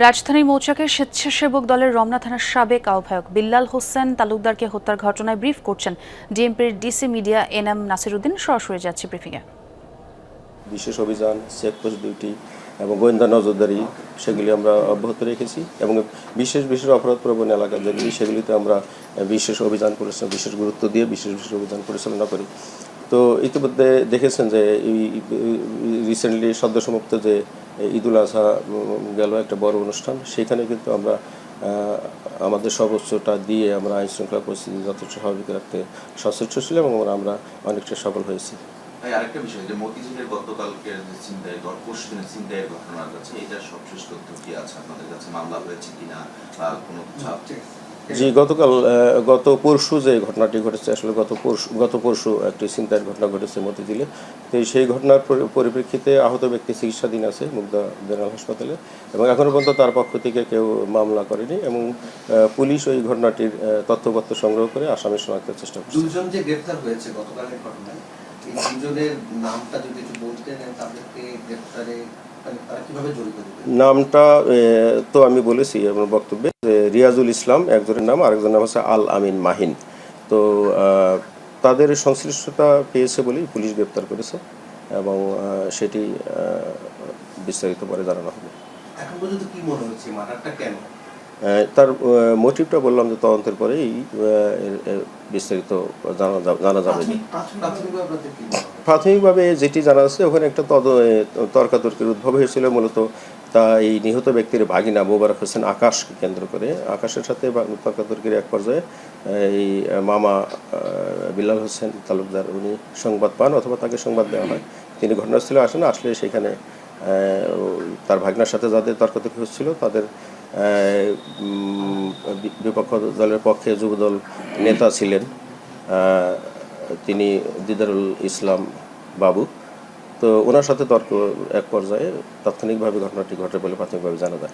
রাজধানীর মৌচাকের স্বেচ্ছাসেবক দলের রমনা থানার সাবেক আহ্বায়ক বিল্লাল হোসেন তালুকদারকে হত্যার ঘটনায় ব্রিফ করছেন ডিএমপির ডিসি মিডিয়া এনএম নাসিরউদ্দিন। সরাসরি যাচ্ছে ব্রিফিংয়ে। বিশেষ অভিযান, চেকপোস্ট ডিউটি এবং গোয়েন্দা নজরদারি সেগুলি আমরা অব্যাহত রেখেছি এবং বিশেষ বিশেষ অপরাধপ্রবণ এলাকা যেগুলি সেগুলিতে আমরা বিশেষ অভিযান পরিচালনা বিশেষ গুরুত্ব দিয়ে বিশেষ বিশেষ অভিযান পরিচালনা করি। তো ইতিমধ্যে দেখেছেন যে এই রিসেন্টলি সদ্যসমাপ্ত যে ঈদুল আজহা গেল একটা বড় অনুষ্ঠান, সেখানে কিন্তু আমরা আমাদের সর্বোচ্চটা দিয়ে আমরা আইন শৃঙ্খলা পরিস্থিতি যথেষ্ট স্বাভাবিক রাখতে সচেষ্ট ছিলাম এবং আমরা অনেকটা সফল হয়েছি। আরেকটা বিষয় যে মতিঝিলের গতকালকের যে ছিনতাই পরশুদিনের ছিনতাইয়ের ঘটনার কাছে এটা সবশেষ তথ্য কি আছে আপনাদের কাছে? মামলা হয়েছে কিনা বা কোনো কিছু? জি, গত পরশু যে ঘটনাটি ঘটেছে, আসলে গত পরশু একটি ছিনতাইয়ের ঘটনা ঘটেছে মতিঝিলে। তো সেই ঘটনার পরিপ্রেক্ষিতে আহত ব্যক্তি চিকিৎসাধীন আছে মুগদা জেনারেল হাসপাতালে এবং এখনও পর্যন্ত তার পক্ষ থেকে কেউ মামলা করেনি এবং পুলিশ ওই ঘটনাটির তথ্যপত্র সংগ্রহ করে আসামি শনাক্তের চেষ্টা করছে। দুজন যে গ্রেফতার হয়েছে গতকালের ঘটনায়, এই দুজনের নামটা যদি একটু বলতেন, তাদেরকে গ্রেফতারে তারা কিভাবে জড়িত? নামটা তো আমি বলেছি আমার বক্তব্যে যে রিয়াজুল ইসলাম একজনের নাম, আরেকজনের নাম হচ্ছে আল আমিন মাহিন। তো তাদের সংশ্লিষ্টতা পেয়েছে বলেই পুলিশ গ্রেপ্তার করেছে এবং সেটি বিস্তারিত পরে জানানো হবে। এখন পর্যন্ত কি মনে হচ্ছে মার্ডারটা কেন? তার মোটিভটা বললাম যে তদন্তের পরেই বিস্তারিত জানা যাবে। প্রাথমিকভাবে যেটি জানা যাচ্ছে, ওখানে একটা তর্কাতর্কির উদ্ভব হয়েছিল। মূলত তা এই নিহত ব্যক্তির ভাগিনা মোবারক হোসেন আকাশকে কেন্দ্র করে, আকাশের সাথে তর্কাতর্কির এক পর্যায়ে এই মামা বিল্লাল হোসেন তালুকদার উনি সংবাদ পান অথবা তাকে সংবাদ দেওয়া হয়। তিনি ঘটনাস্থলে আসেন, আসলে সেখানে তার ভাগনার সাথে যাদের তর্কাতর্কি হচ্ছিল তাদের বিপক্ষ দলের পক্ষে যুবদল নেতা ছিলেন তিনি দিদারুল ইসলাম বাবু। তো ওনার সাথে তর্ক এক পর্যায়ে তাৎক্ষণিকভাবে ঘটনাটি ঘটে বলে প্রাথমিকভাবে জানা যায়।